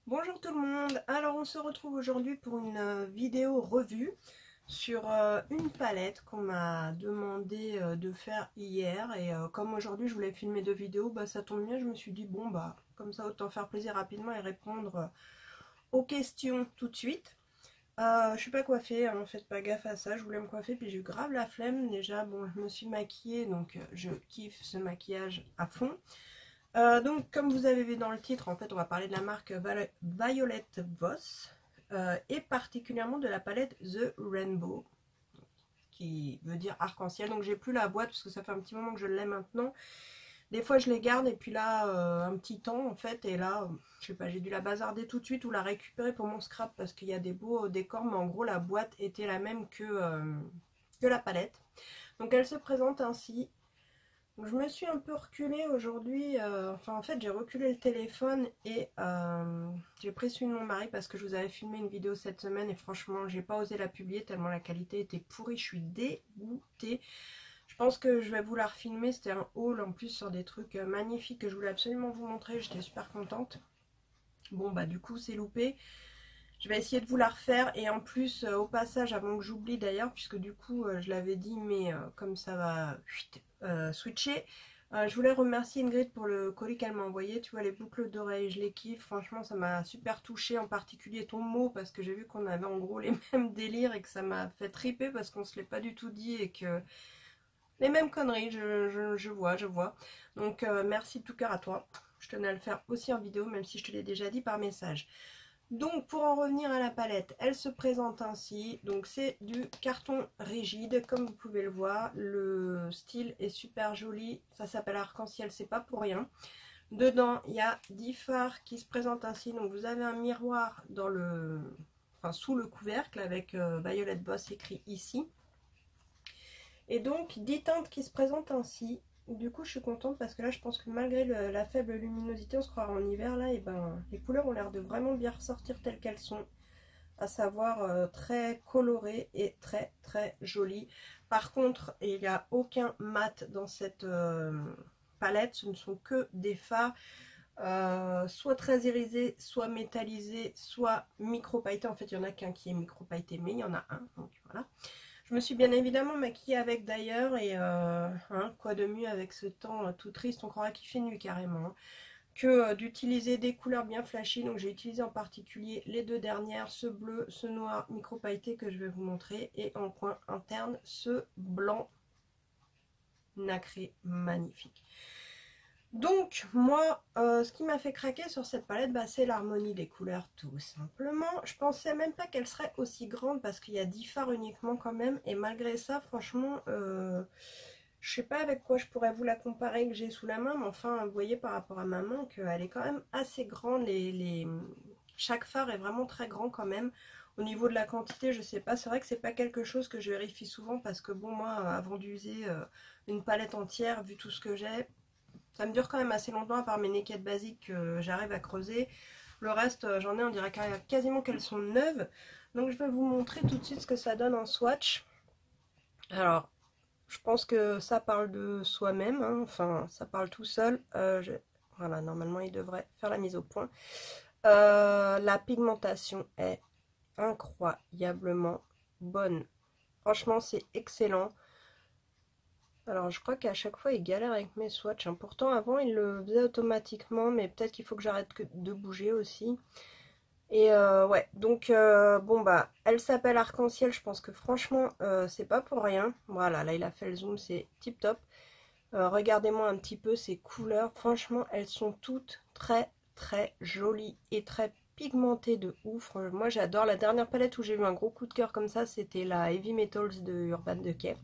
Bonjour tout le monde, alors on se retrouve aujourd'hui pour une vidéo revue sur une palette qu'on m'a demandé de faire hier et comme aujourd'hui je voulais filmer deux vidéos, bah ça tombe bien, je me suis dit bon bah comme ça autant faire plaisir rapidement et répondre aux questions tout de suite. Je suis pas coiffée, hein, faites pas gaffe à ça, je voulais me coiffer puis j'ai eu grave la flemme déjà, bon je me suis maquillée donc je kiffe ce maquillage à fond. Donc, comme vous avez vu dans le titre, en fait, on va parler de la marque Violet Voss et particulièrement de la palette The Rainbow, qui veut dire arc-en-ciel. Donc, j'ai plus la boîte parce que ça fait un petit moment que je l'ai maintenant. Des fois, je les garde et puis là, un petit temps en fait, et là, je sais pas, j'ai dû la bazarder tout de suite ou la récupérer pour mon scrap parce qu'il y a des beaux décors, mais en gros, la boîte était la même que la palette. Donc, elle se présente ainsi. Donc, je me suis un peu reculée aujourd'hui, enfin en fait j'ai reculé le téléphone et j'ai pris celui de mon mari parce que je vous avais filmé une vidéo cette semaine et franchement j'ai pas osé la publier tellement la qualité était pourrie, je suis dégoûtée. Je pense que je vais vous la refilmer, c'était un haul en plus sur des trucs magnifiques que je voulais absolument vous montrer, j'étais super contente. Bon bah du coup c'est loupé, je vais essayer de vous la refaire et en plus au passage avant que j'oublie d'ailleurs puisque du coup je l'avais dit mais comme ça va switcher, je voulais remercier Ingrid pour le colis qu'elle m'a envoyé, tu vois les boucles d'oreilles je les kiffe, franchement ça m'a super touchée, en particulier ton mot parce que j'ai vu qu'on avait en gros les mêmes délires et que ça m'a fait triper parce qu'on se l'est pas du tout dit et que les mêmes conneries, je vois. Donc merci de tout cœur à toi, je tenais à le faire aussi en vidéo même si je te l'ai déjà dit par message. Donc pour en revenir à la palette, elle se présente ainsi, donc c'est du carton rigide comme vous pouvez le voir, le style est super joli, ça s'appelle arc-en-ciel, c'est pas pour rien. Dedans il y a 10 fards qui se présentent ainsi, donc vous avez un miroir dans le, enfin, sous le couvercle avec Violet Voss écrit ici. Et donc 10 teintes qui se présentent ainsi. Du coup je suis contente parce que là je pense que malgré la faible luminosité, on se croira en hiver là, et ben les couleurs ont l'air de vraiment bien ressortir telles qu'elles sont, à savoir très colorées et très très jolies. Par contre il n'y a aucun mat dans cette palette, ce ne sont que des fards soit très irisés, soit métallisés, soit micro pailletés. En fait il n'y en a qu'un qui est micro pailleté mais il y en a un, donc voilà. Je me suis bien évidemment maquillée avec d'ailleurs et hein, quoi de mieux avec ce temps tout triste, on croirait qu'il fait nuit carrément, hein, que d'utiliser des couleurs bien flashy. Donc j'ai utilisé en particulier les deux dernières, ce bleu, ce noir micro pailleté que je vais vous montrer et en coin interne ce blanc nacré magnifique. Donc moi ce qui m'a fait craquer sur cette palette, bah, c'est l'harmonie des couleurs tout simplement. Je pensais même pas qu'elle serait aussi grande parce qu'il y a 10 fards uniquement quand même, et malgré ça franchement je sais pas avec quoi je pourrais vous la comparer que j'ai sous la main, mais enfin vous voyez par rapport à ma main qu'elle est quand même assez grande, chaque phare est vraiment très grand quand même. Au niveau de la quantité je sais pas, c'est vrai que c'est pas quelque chose que je vérifie souvent parce que bon moi avant d'user une palette entière, vu tout ce que j'ai, ça me dure quand même assez longtemps, à part mes naked basiques que j'arrive à creuser. Le reste, j'en ai, on dirait quasiment qu'elles sont neuves. Donc je vais vous montrer tout de suite ce que ça donne en swatch. Alors, je pense que ça parle de soi-même, hein. Enfin, ça parle tout seul. Voilà, normalement, il devrait faire la mise au point. La pigmentation est incroyablement bonne. Franchement, c'est excellent. Alors je crois qu'à chaque fois il galère avec mes swatchs, hein. Pourtant avant il le faisait automatiquement, mais peut-être qu'il faut que j'arrête de bouger aussi. Et ouais, donc bon bah elle s'appelle Arc-en-Ciel, je pense que franchement c'est pas pour rien. Voilà, là il a fait le zoom, c'est tip top. Regardez-moi un petit peu ces couleurs, franchement elles sont toutes très très jolies et très pigmentées de ouf. Moi j'adore. La dernière palette où j'ai eu un gros coup de cœur comme ça, c'était la Heavy Metals de Urban Decay.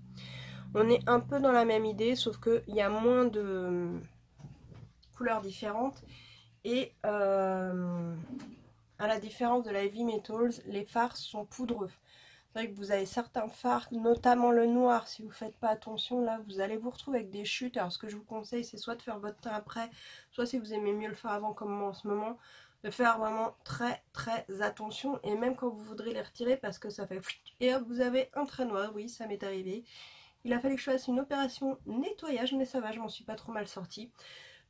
On est un peu dans la même idée, sauf qu'il y a moins de couleurs différentes. Et à la différence de la Heavy Metals, les fards sont poudreux. C'est vrai que vous avez certains fards, notamment le noir, si vous ne faites pas attention, là vous allez vous retrouver avec des chutes. Alors ce que je vous conseille, c'est soit de faire votre teint après, soit si vous aimez mieux le faire avant comme moi en ce moment, de faire vraiment très très attention. Et même quand vous voudrez les retirer, parce que ça fait... Et hop, vous avez un trait noir, oui ça m'est arrivé. Il a fallu que je fasse une opération nettoyage, mais ça va, je m'en suis pas trop mal sortie.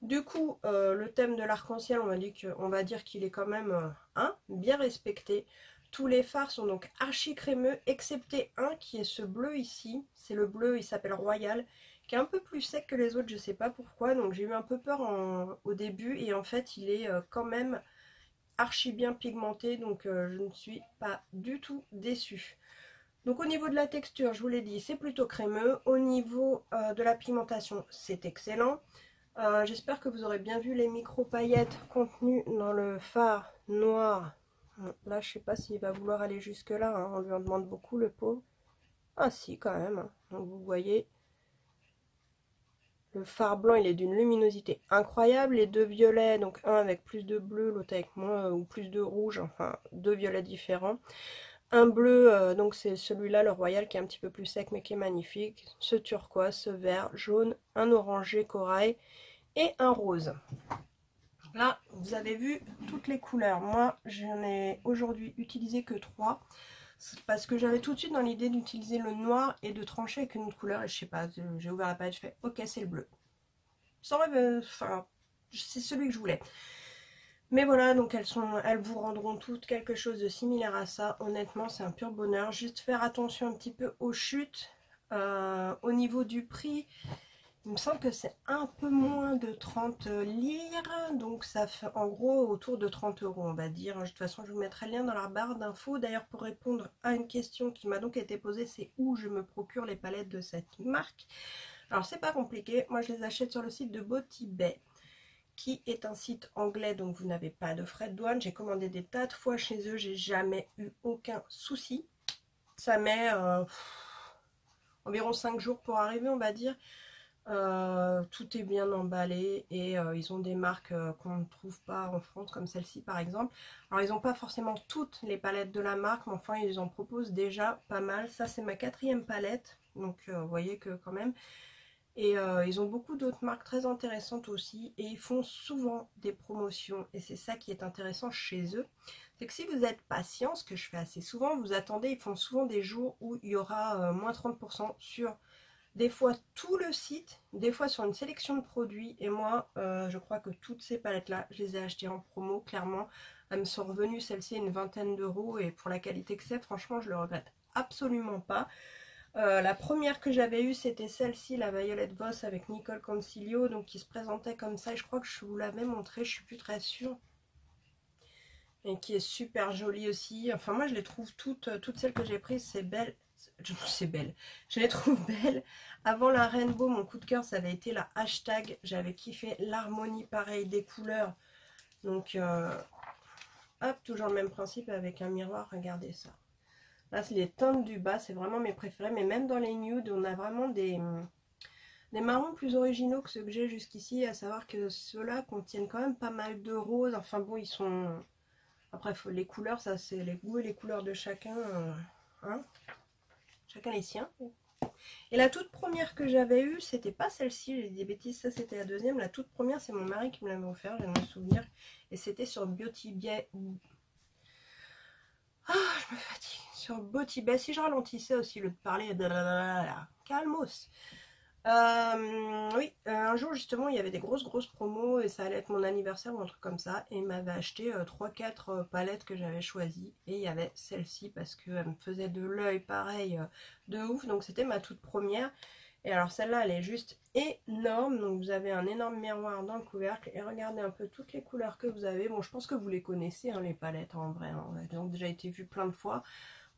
Du coup, le thème de l'arc-en-ciel, on va dire qu'il est quand même bien respecté. Tous les fards sont donc archi crémeux, excepté un qui est ce bleu ici. C'est le bleu, il s'appelle Royal, qui est un peu plus sec que les autres, je sais pas pourquoi. Donc j'ai eu un peu peur au début et en fait il est quand même archi bien pigmenté. Donc je ne suis pas du tout déçue. Donc au niveau de la texture, je vous l'ai dit, c'est plutôt crémeux. Au niveau de la pigmentation, c'est excellent. J'espère que vous aurez bien vu les micro-paillettes contenues dans le fard noir. Bon, là, je sais pas s'il va vouloir aller jusque là, hein. On lui en demande beaucoup, le pauvre. Ah si, quand même, hein. Donc vous voyez, le fard blanc, il est d'une luminosité incroyable. Les deux violets, donc un avec plus de bleu, l'autre avec moins, ou plus de rouge, enfin deux violets différents. Un bleu, donc c'est celui-là, le royal, qui est un petit peu plus sec, mais qui est magnifique. Ce turquoise, ce vert, jaune, un orangé corail et un rose. Là, vous avez vu toutes les couleurs. Moi, je n'ai aujourd'hui utilisé que 3. Parce que j'avais tout de suite dans l'idée d'utiliser le noir et de trancher avec une autre couleur. Et je sais pas, j'ai ouvert la palette, je fais ok, c'est le bleu. Ça aurait, enfin, c'est celui que je voulais. Mais voilà, donc elles vous rendront toutes quelque chose de similaire à ça. Honnêtement, c'est un pur bonheur. Juste faire attention un petit peu aux chutes. Au niveau du prix, il me semble que c'est un peu moins de 30 lire, donc ça fait en gros autour de 30 euros, on va dire. De toute façon, je vous mettrai le lien dans la barre d'infos. D'ailleurs, pour répondre à une question qui m'a donc été posée, c'est où je me procure les palettes de cette marque. Alors, c'est pas compliqué. Moi, je les achète sur le site de Beauty Bay, qui est un site anglais, donc vous n'avez pas de frais de douane. J'ai commandé des tas de fois chez eux, j'ai jamais eu aucun souci. Ça met environ 5 jours pour arriver, on va dire. Tout est bien emballé et ils ont des marques qu'on ne trouve pas en France, comme celle-ci par exemple. Alors ils n'ont pas forcément toutes les palettes de la marque, mais enfin ils en proposent déjà pas mal. Ça c'est ma 4e palette, donc vous voyez que quand même. Et ils ont beaucoup d'autres marques très intéressantes aussi, et ils font souvent des promotions, et c'est ça qui est intéressant chez eux. C'est que si vous êtes patient, ce que je fais assez souvent, vous attendez, ils font souvent des jours où il y aura moins 30% sur des fois tout le site, des fois sur une sélection de produits. Et moi, je crois que toutes ces palettes-là, je les ai achetées en promo, clairement. Elles me sont revenues, celle-ci, une vingtaine d'euros. Et pour la qualité que c'est, franchement, je le regrette absolument pas. La première que j'avais eue, c'était celle-ci, la Violet Voss avec Nicole Concilio, donc qui se présentait comme ça. Et je crois que je vous l'avais montré, je suis plus très sûre. Et qui est super jolie aussi. Enfin, moi, je les trouve toutes celles que j'ai prises, c'est belle. C'est belle. Je les trouve belles. Avant la Rainbow, mon coup de cœur, ça avait été la hashtag. J'avais kiffé l'harmonie, pareil, des couleurs. Donc, hop, toujours le même principe avec un miroir. Regardez ça. Là, c'est les teintes du bas. C'est vraiment mes préférés. Mais même dans les nudes, on a vraiment des marrons plus originaux que ceux que j'ai jusqu'ici. À savoir que ceux-là contiennent quand même pas mal de roses. Enfin bon, ils sont... Après, les couleurs, ça c'est les goûts et les couleurs de chacun. Hein, chacun les siens. Et la toute première que j'avais eue, c'était pas celle-ci, j'ai dit des bêtises, ça c'était la deuxième. La toute première, c'est mon mari qui me l'avait offert, je viens de me souvenir. Et c'était sur Beauty Bay. Ah, je me fatigue. Sur Beauty Bay. Si je ralentissais aussi le de parler, calmos. Oui, un jour justement il y avait des grosses promos et ça allait être mon anniversaire ou un truc comme ça, et il m'avait acheté 3-4 palettes que j'avais choisies, et il y avait celle-ci parce qu'elle me faisait de l'œil pareil de ouf, donc c'était ma toute première. Et alors celle-là elle est juste énorme, donc vous avez un énorme miroir dans le couvercle et regardez un peu toutes les couleurs que vous avez. Bon, je pense que vous les connaissez hein, les palettes en vrai, hein. Elles ont déjà été vues plein de fois.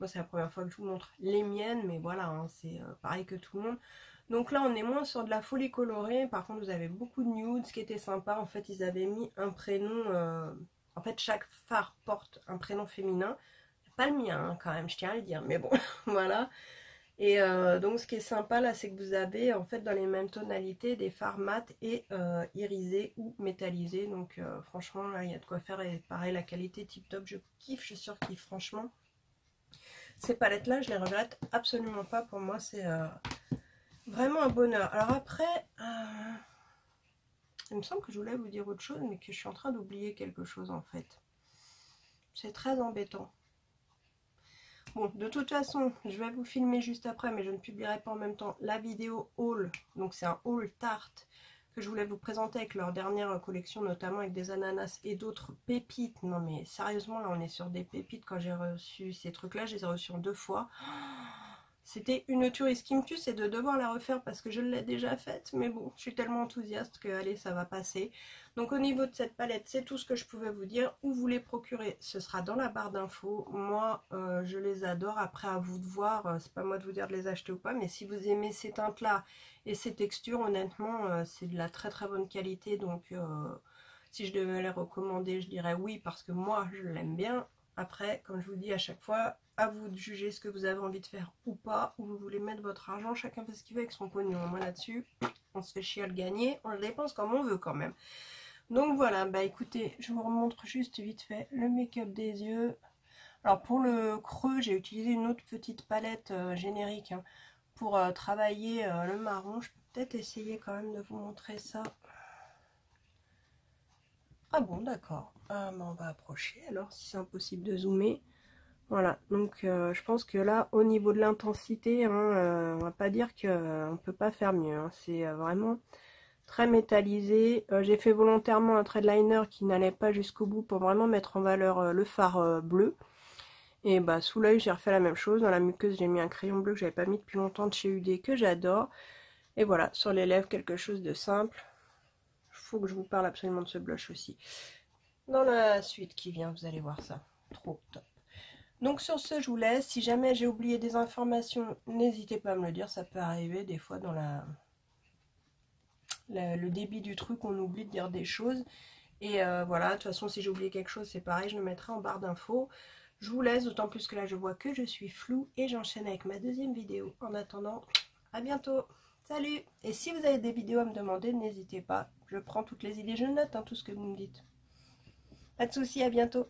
Moi c'est la première fois que je vous montre les miennes, mais voilà hein, c'est pareil que tout le monde. Donc là on est moins sur de la folie colorée. Par contre vous avez beaucoup de nudes. Ce qui était sympa, en fait ils avaient mis un prénom, en fait chaque phare porte un prénom féminin. Pas le mien hein, quand même, je tiens à le dire, mais bon voilà. Et donc ce qui est sympa là, c'est que vous avez en fait dans les mêmes tonalités des fards mat et irisés ou métallisés. Donc franchement là il y a de quoi faire, et pareil la qualité tip top, je kiffe, je surkiffe franchement. Ces palettes là je les regrette absolument pas, pour moi c'est vraiment un bonheur. Alors après, il me semble que je voulais vous dire autre chose, mais que je suis en train d'oublier quelque chose en fait. C'est très embêtant. Bon, de toute façon, je vais vous filmer juste après, mais je ne publierai pas en même temps la vidéo haul. Donc c'est un haul tarte que je voulais vous présenter avec leur dernière collection, notamment avec des ananas et d'autres pépites. Non mais sérieusement, là on est sur des pépites. Quand j'ai reçu ces trucs-là, je les ai reçus en 2 fois. C'était une tuerie. Ce qui me tue, c'est de devoir la refaire parce que je l'ai déjà faite. Mais bon, je suis tellement enthousiaste que allez, ça va passer. Donc au niveau de cette palette, c'est tout ce que je pouvais vous dire. Où vous les procurer, ce sera dans la barre d'infos. Moi, je les adore. Après, à vous de voir. C'est pas moi de vous dire de les acheter ou pas. Mais si vous aimez ces teintes-là et ces textures, honnêtement, c'est de la très très bonne qualité. Donc si je devais les recommander, je dirais oui parce que moi, je l'aime bien. Après, comme je vous dis à chaque fois, à vous de juger ce que vous avez envie de faire ou pas, où vous voulez mettre votre argent, chacun fait ce qu'il veut avec son pognon. Moi là-dessus, on se fait chier à le gagner, on le dépense comme on veut quand même. Donc voilà, bah écoutez, je vous remontre juste vite fait le make-up des yeux. Alors pour le creux, j'ai utilisé une autre petite palette générique hein, pour travailler le marron. Je peux peut-être essayer quand même de vous montrer ça. Ah bon, d'accord. Ah, bah on va approcher alors si c'est impossible de zoomer. Voilà, donc je pense que là, au niveau de l'intensité, hein, on va pas dire qu'on peut pas faire mieux. Hein. C'est vraiment très métallisé. J'ai fait volontairement un trade liner qui n'allait pas jusqu'au bout pour vraiment mettre en valeur le fard bleu. Et bah sous l'œil, j'ai refait la même chose. Dans la muqueuse, j'ai mis un crayon bleu que j'avais pas mis depuis longtemps de chez UD que j'adore. Et voilà, sur les lèvres, quelque chose de simple. Il faut que je vous parle absolument de ce blush aussi. Dans la suite qui vient, vous allez voir ça. Trop top. Donc sur ce, je vous laisse. Si jamais j'ai oublié des informations, n'hésitez pas à me le dire. Ça peut arriver des fois dans le débit du truc, on oublie de dire des choses. Et voilà, de toute façon, si j'ai oublié quelque chose, c'est pareil, je le mettrai en barre d'infos. Je vous laisse, d'autant plus que là, je vois que je suis floue. Et j'enchaîne avec ma deuxième vidéo. En attendant, à bientôt. Salut! Et si vous avez des vidéos à me demander, n'hésitez pas. Je prends toutes les idées, je note hein, tout ce que vous me dites. Pas de soucis, à bientôt.